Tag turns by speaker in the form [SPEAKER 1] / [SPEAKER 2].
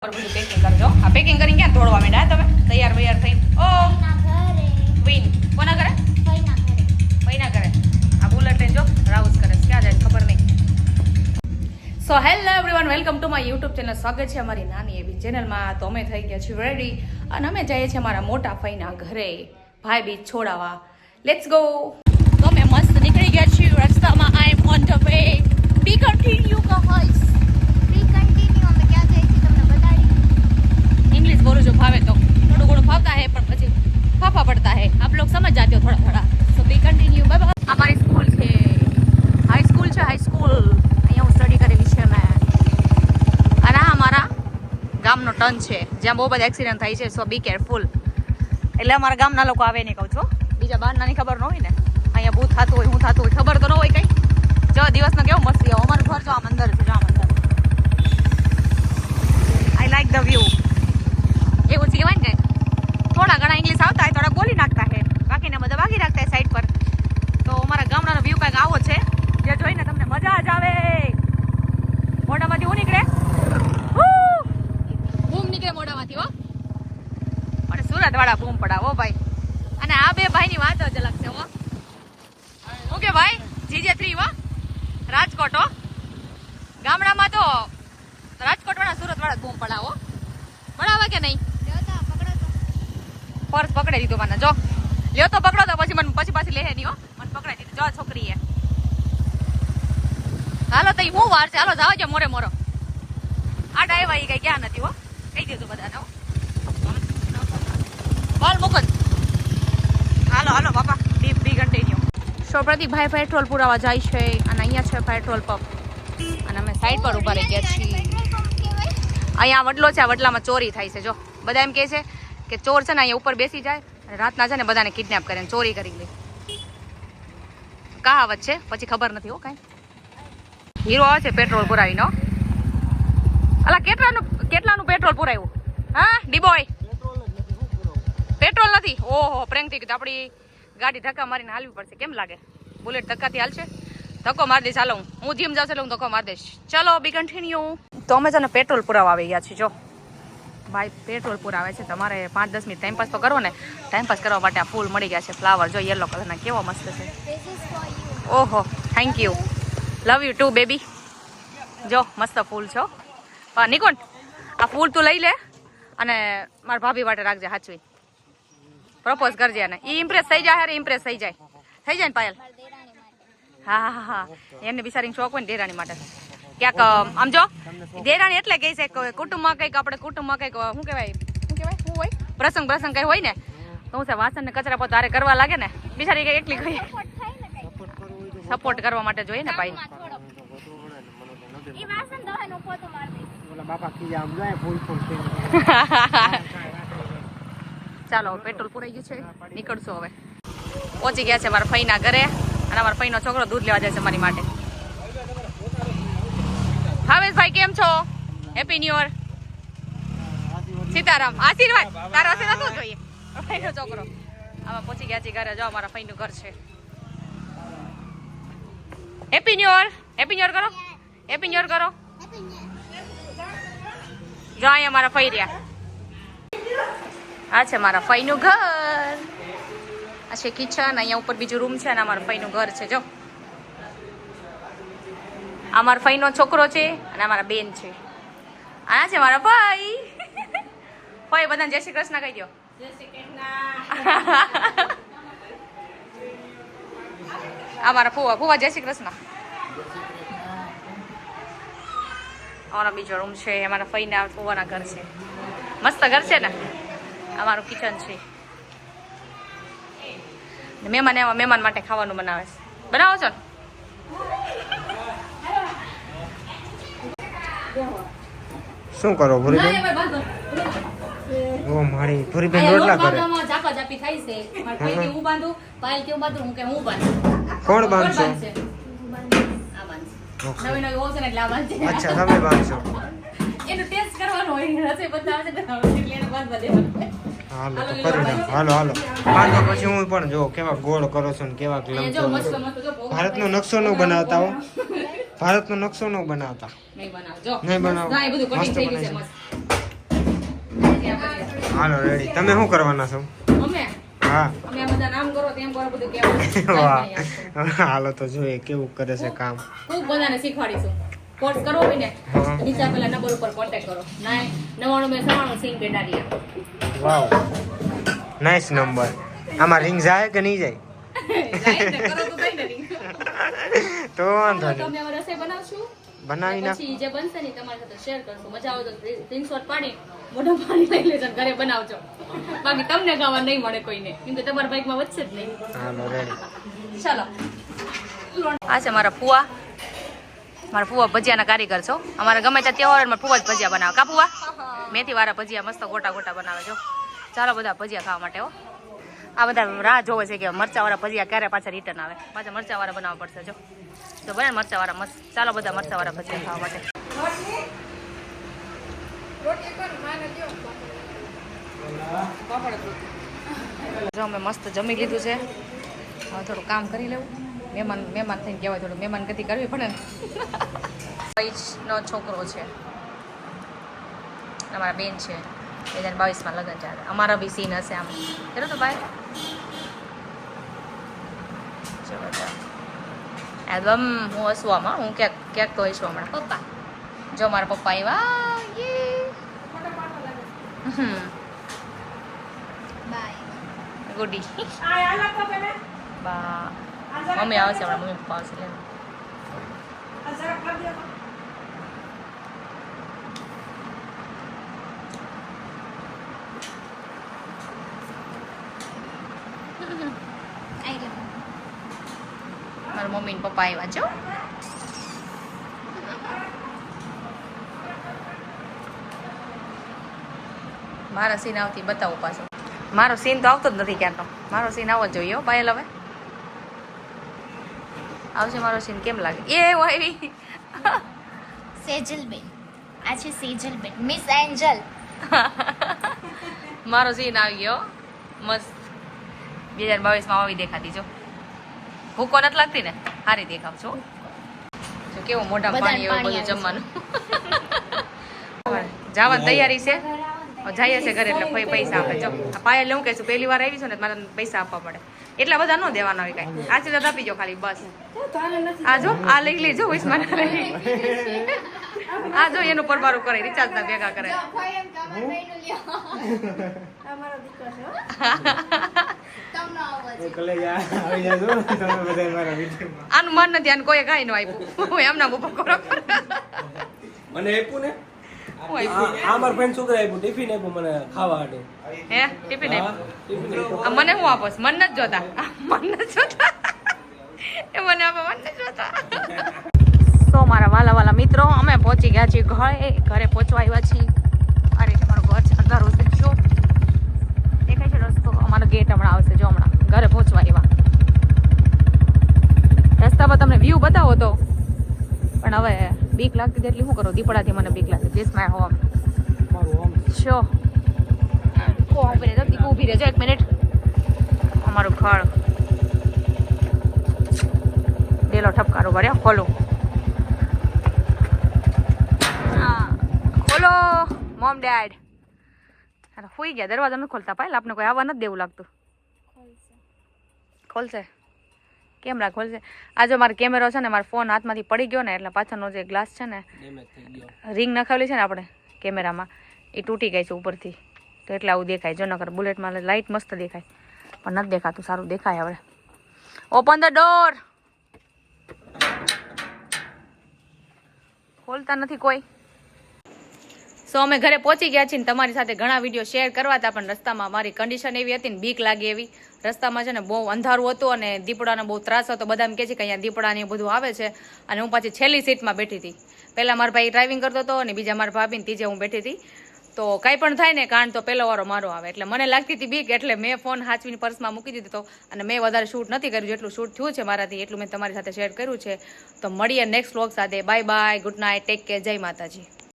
[SPEAKER 1] और બધું પેકિંગ કરજો આ પેકિંગ કરીને ક્યાં દોડવા માંડ્યા તમે તૈયાર વૈયાર થઈને ઓ વિન કોના કરે ભાઈના કરે આ બુલેટ ટ્રેન જો રાઉસ કરે ક્યાં જાય ખબર નહીં so hello everyone welcome to my YouTube channel સ્વાગત છે અમારી નાની એવી ચેનલમાં તો અમે થઈ ગયા છીએ રેડી અને અમે જઈએ છીએ અમારા મોટા ભાઈના ઘરે ભાઈ બીજ છોડાવવા લેટ્સ ગો તો અમે મસ્ત નીકળી ગયા છીએ રસ્તામાં I am on the way be continue guys English बोलो जो भावे तो थोड़ा घणो फावता है पर પછી फाफा पड़ता है आप लोग समझ जाते हो थोड़ा थोड़ा सो बी कंटिन्यू बाय बाय हमारी स्कूल છે હાઈ સ્કૂલ છે હાઈ સ્કૂલ અહીંયા હું સ્ટડી કરેલી છે મેં અને આ અમારા ગામનો ટર્ન છે જ્યાં બહુ બધા એક્સિડન્ટ થાય છે સો બી કેરફુલ એટલે અમારા ગામના લોકો આવે નહીં કહું છો બીજા બહાર નાની ખબર ન હોય ને અહીંયા બહુ થતું હોય હું થતું હોય ખબર તો ન હોય કઈ જો દિવસનો કેવો મસ્તી આવો અમારું ઘર જો આમ અંદર છે જો આમ અંદર આઈ લાઈક ધ વ્યૂ એવું કહેવાય ને થોડા ઘણા ઇંગ્લિશ આવતા હોય થોડા બોલી નાખતા હે બાકીના બધા બાકી રાખતા હોય સાઈડ પર તો અમારા ગામડાનો વ્યૂ કંઈક આવો છે જે જોઈને તમને મજા જ આવે મોઢામાંથી હું નીકળે બૂમ નીકળે મોઢામાંથી હો અને સુરતવાળા બૂમ પડાવો ભાઈ અને આ બે ભાઈની વાત જ અલગ છે હો હું કે ભાઈ GJ3 હો રાજકોટ હો ગામડામાં તો રાજકોટવાળા સુરતવાળા બૂમ પડાવો પડાવા કે નહીં પર્સ પકડી દીધું મને જો લ્યો તો પકડો તો પછી મને પાછી લે નહીં હો મને પકડાઈ દીધું જો છોકરીએ હાલો તો હું વાર છે હાલો જાવ જો મોરે મોરો આ ડાઈવા ઈ કઈ ક્યાં નથી હો કહી દીધું બધાને બોલ મુકત હાલો હાલો બાપા બી કન્ટિન્યુ સો પ્રદીપભાઈ પેટ્રોલ પુરાવા જાય છે અને અહીંયા છે પેટ્રોલ પંપ અને અમે સાઈડ પર ઉભા રહી ગયા છીએ અહીંયા વડલો છે આ વડલામાં ચોરી થાય છે જો બધા એમ કહે છે કે ચોર છે ને અહીંયા ઉપર બેસી જાય અને રાતના છે ને બધાને કિડનેપ કરે ચોરી કરી લે કહાવત છે પછી ખબર નથી હો કાંઈ હીરો આવે છે પેટ્રોલ પુરાવીનો અલા કેટલાનું પેટ્રોલ પુરાવ્યું હા ડીબોય પેટ્રોલ નથી ઓહો પ્રેંક થઈ ગયું આપણી ગાડી ધક્કા મારીને હાલવી પડશે કેમ લાગે બુલેટ ધક્કાથી હાલશે ધક્કો મારી દઈશ હાલો હું જીમ જાઉં એટલે હું ધક્કો મારી દઈશ ચલો બી કન્ટિન્યુ તો અમે છે ને પેટ્રોલ પુરાવા આવી ગયા છીએ જો ભાઈ પેટ્રોલ પુરાવે છે તમારે 5-10 મિનિટ ટાઈમપાસ તો કરવો ને ટાઈમપાસ કરવા માટે આ ફૂલ મળી ગયા છે ફ્લાવર જો યલો કલરના કેવો મસ્ત છે ઓહો thank you love you too baby જો મસ્ત ફૂલ છો નિકોન આ ફૂલ તું લઈ લે અને મારા ભાભી માટે રાખજે સાચવી પ્રપોઝ કરજે અને એ ઇમ્પ્રેસ થઈ જાય અરે ઇમ્પ્રેસ થઈ જાય ને પાયલ હા હા હા એમને બિચારીને શોખ હોય ને દેરાણી માટે ક્યાંક આમ જો દેરાણી એટલે કહે છે કુટુંબમાં કંઈક આપણે કુટુંબમાં કંઈક શું કહેવાય શું હોય પ્રસંગ કંઈ હોય ને તો હું છે વાસણ ને કચરા પોતા તારે કરવા લાગે ને બિચારી કંઈ એકલી કહીએ સપોર્ટ કરવા માટે જોઈએ ને ભાઈ ચાલો પેટ્રોલ પુરાઈ ગયું છે નીકળશું હવે પહોંચી ગયા છે મારા ફઈના ઘરે અને અમારા ફઈનો છોકરો દૂધ લેવા જાય છે મારી માટે ભાવેશભાઈ કેમ છો હેપી ન્યુ યર સીતારામ આશીર્વાદ તારો આશીર્વાદ શું જોઈએ ફઈનો છોકરો આમાં પહોંચી ગયા છે ઘરે જો અમારા ફઈનું ઘર છે હેપી ન્યુ યર કરો હેપી ન્યુ યર કરો જો અહીંયા મારા ફઈ રહ્યા આ છે મારા ફઈનું ઘર આ છે કિચન અહીંયા ઉપર બીજું રૂમ છે અને અમારા ફઈનું ઘર છે જો આ મારા ફઈનો છોકરો છે અને અમારા બેન છે આ છે મારા ભાઈ ભાઈ બધાને જય શ્રી કૃષ્ણ કહી દો જય શ્રી કૃષ્ણ આ મારા ફુવા જય શ્રી કૃષ્ણ અમારો બીજો રૂમ છે અમારા ફઈના ફુવાના ઘર છે મસ્ત ઘર છે ને અમારું કિચન છે મહેમાન માટે ખાવાનું બનાવે છે બનાવો છો ને
[SPEAKER 2] શું કરો ભૂરીબેન ઓ મારી ભૂરીબેન રોટલા કરે
[SPEAKER 1] જાપા જાપી થાય છે મારા ભાઈ કે હું બાંધું પાયલ કે હું બાંધું હું કે હું બાંધું
[SPEAKER 2] કોણ બાંધશો
[SPEAKER 1] આ બાંધશે નવી નવી ઓપ્શન એટલે આ બાંધશે
[SPEAKER 2] અચ્છા તમે બાંધશો
[SPEAKER 1] એનો ટેસ્ટ કરવાનો હોય રસોઈ બતાવે છે એટલે એને બાંધવા દેવાનું
[SPEAKER 2] હાલો તો કરી નાખો હાલો બાંધો પછી હું પણ જો કેવા ગોળ કરો છો ને કેવા લંબચોળ ભારતનો નકશો ન બનાવતા હો ભારતનો નકશો ન બનાવતા
[SPEAKER 1] નહીં બનાવજો
[SPEAKER 2] નહીં બનાવો
[SPEAKER 1] ના એ બધું કટિંગ થઈ ગયું છે મસ્ત
[SPEAKER 2] હાલો રેડી. તમે શું કરવાના છો?
[SPEAKER 1] અમે
[SPEAKER 2] હા
[SPEAKER 1] અમે આ બધા નામ કરો તેમ કરો બધું કેવું
[SPEAKER 2] વાહ હાલો તો જોઈએ કેવું કરે છે કામ.
[SPEAKER 1] ખૂબ બધાને શીખવાડીશું. કોર્સ કરવો હોય ને
[SPEAKER 2] હા.
[SPEAKER 1] નીચે પેલા નંબર ઉપર કોન્ટેક્ટ કરો. 99 Singh Petadiya.
[SPEAKER 2] Wow nice number. આમાં રિંગ જાય કે નહીં જાય?
[SPEAKER 1] જાય ને કરો તો થઈ ને નહીં.
[SPEAKER 2] તો વાંધો નહીં,
[SPEAKER 1] તમે હવે રસોઈ બનાવશું
[SPEAKER 2] બનાવી નાખ.
[SPEAKER 1] પછી જે બનશે ને તમારી સાથે શેર કરશું. મજા આવે તો સ્ક્રીનશોટ પાડી મોઢા પાણી લઈ લેજો ને ઘરે બનાવજો. બાકી તમને ખાવા નહીં મળે કોઈને, કેમ કે તમારા બાઈકમાં વધશે જ નહીં.
[SPEAKER 2] હાલો રેડી.
[SPEAKER 1] ચાલો આ છે મારા ફુવા. મારા ફુવા ભજીયાના કારીગર છો. અમારા ગમે ત્યાં તહેવારમાં ફુવા જ ભજીયા બનાવે. કા ફુવા? મેથી વાળા ભજીયા મસ્ત ગોટા ગોટા બનાવે છો. ચાલો બધા ભજીયા ખાવા માટે હો. આ બધા રાહ જોવે છે કે મરચાવાળા ભજીયા ક્યારે પાછા રિટર્ન આવે. પાછા મરચાવાળા બનાવવા પડશે. જો બને મરચાવાળા મસ્ત. ચાલો બધા મરચાવાળા ભજીયા ખાવા માટે. જો અમે મસ્ત જમી લીધું છે. હવે થોડું કામ કરી લેવું. મહેમાન થઈને કહેવાય થોડું મહેમાન ગતિ કરવી પડે ને. નો છોકરો છે અમારા બેન છે. 2022માં લગ્ન ચાલે. અમારા બી સીન હશે આમ. ચલો તો ભાઈ એકદમ હું હસું આમાં. હું ક્યાંક તો હસું હમણાં. પપ્પા જો મારા પપ્પા આવ્યા. ગુડી બા મમ્મી આવશે હમણાં. મમ્મી પપ્પા આવશે. મારા મમ્મી ને પપ્પા આવ્યા છો. મારા સીન આવતી બતાવું પાછો. મારો સીન તો આવતો જ નથી ક્યાંનો. મારો સીન આવવો જોઈએ હો પાયલ. હવે આવશે મારો સીન. કેમ લાગે? એ આવી
[SPEAKER 3] સેજલબેન. આ છે સેજલબેન, મિસ એન્જલ.
[SPEAKER 1] મારો સીન આવી ગયો મસ્ત. 2022માં આવી દેખાતી જો. ભૂકો નથી લાગતી ને? સારી દેખાવ છો. જો કેવું મોઢામાં પાણી એવું બધું જમવાનું. જવાની તૈયારી છે. જઈએ છે ઘરે એટલે કોઈ પૈસા આપે. જો આ પાયલ હું કહીશું પહેલી વાર આવી છું ને મારે પૈસા આપવા પડે. એટલા બધા ન દેવાના હોય કાંઈ. આશીર્વાદ આપી જો ખાલી બસ. આ જો આ લઈ લેજો ઉસ્માન. આ જો એનું પરબારું કરે રિચાર્જ ના ભેગા કરે. આનું મન નથી. આને કોઈ કાંઈ ન આપ્યું. હું એમના ઉભો કરો
[SPEAKER 4] મને આપ્યું ને. આ મારા ફ્રેન્ડ છોકરા આપ્યું ટિફિન આપ્યું મને ખાવા માટે.
[SPEAKER 1] હે ટિફિન આપ્યું?
[SPEAKER 4] ટિફિન આપ્યું.
[SPEAKER 1] આ મને શું આપોસ? મન નથી જોતા. મન નથી જોતા. એ મને આપો. મન નથી જોતા. સો મારા વાલા વાલા મિત્રો, અમે પહોંચી ગયા છીએ ઘરે પહોંચવા આવ્યા છીએ. અરે તમારું ઘર છે અંધારું છે. જો દેખાય છે રસ્તો. અમારો ગેટ હમણાં આવશે. જો હમણાં ઘરે પહોંચવા આવ્યા. રસ્તા પર તમને વ્યૂ બતાવો તો પણ હવે બીક લાગતી એટલી શું કરો? દીપડાથી મને બીક લાગે. This my home. શો ઊભી રહેજો 1 મિનિટ. અમારું ઘર ડેલો ઠપકારો ભર્યો. ખોલો ખોલો મોમ ડેડ. સુઈ ગયા. દરવાજા નથી ખોલતા પાયલ. આપને કોઈ આવવા નથી દેવું લાગતું. ખોલશે કેમ રાખ ખોલશે. આ જો મારો કેમેરો છે ને, મારો ફોન હાથમાંથી પડી ગયો ને એટલે પાછળનો જે ગ્લાસ છે ને, રિંગ નખાવેલી છે ને આપણે કેમેરામાં, એ તૂટી ગઈ છે ઉપરથી. તો એટલે આવું દેખાય. જો નકર બુલેટમાં લાઇટ મસ્ત દેખાય પણ નથી દેખાતું. સારું દેખાય. હવે ઓપન ધ ડોર. ખોલતા નથી કોઈ. સો અમે ઘરે પહોંચી ગયા છીએ ને તમારી સાથે ઘણા વિડીયો શેર કરવા હતા પણ રસ્તામાં મારી કન્ડિશન એવી હતી ને બીક લાગે એવી. રસ્તામાં છે ને બહુ અંધારું હતું અને દીપડાનો બહુ ત્રાસ હતો. બધા એમ કહે છે કે અહીંયા દીપડા ને બધું આવે છે. અને હું પાછી છેલ્લી સીટમાં બેઠી હતી. પહેલાં મારા ભાઈ ડ્રાઇવિંગ કરતો હતો અને બીજા મારા ભાભી ને ત્રીજે હું બેઠી હતી. તો કાંઈ પણ થાય ને કારણ તો પહેલો વારો મારો આવે એટલે મને લાગતી હતી બીક. એટલે મેં ફોન હાચવીને પર્સમાં મૂકી દીધો હતો અને મેં વધારે શૂટ નથી કર્યું. જેટલું શૂટ થયું છે મારાથી એટલું મેં તમારી સાથે શેર કર્યું છે. તો મળીએ નેક્સ્ટ વ્લોગ સાથે. Bye bye, good night, take care, જય માતાજી.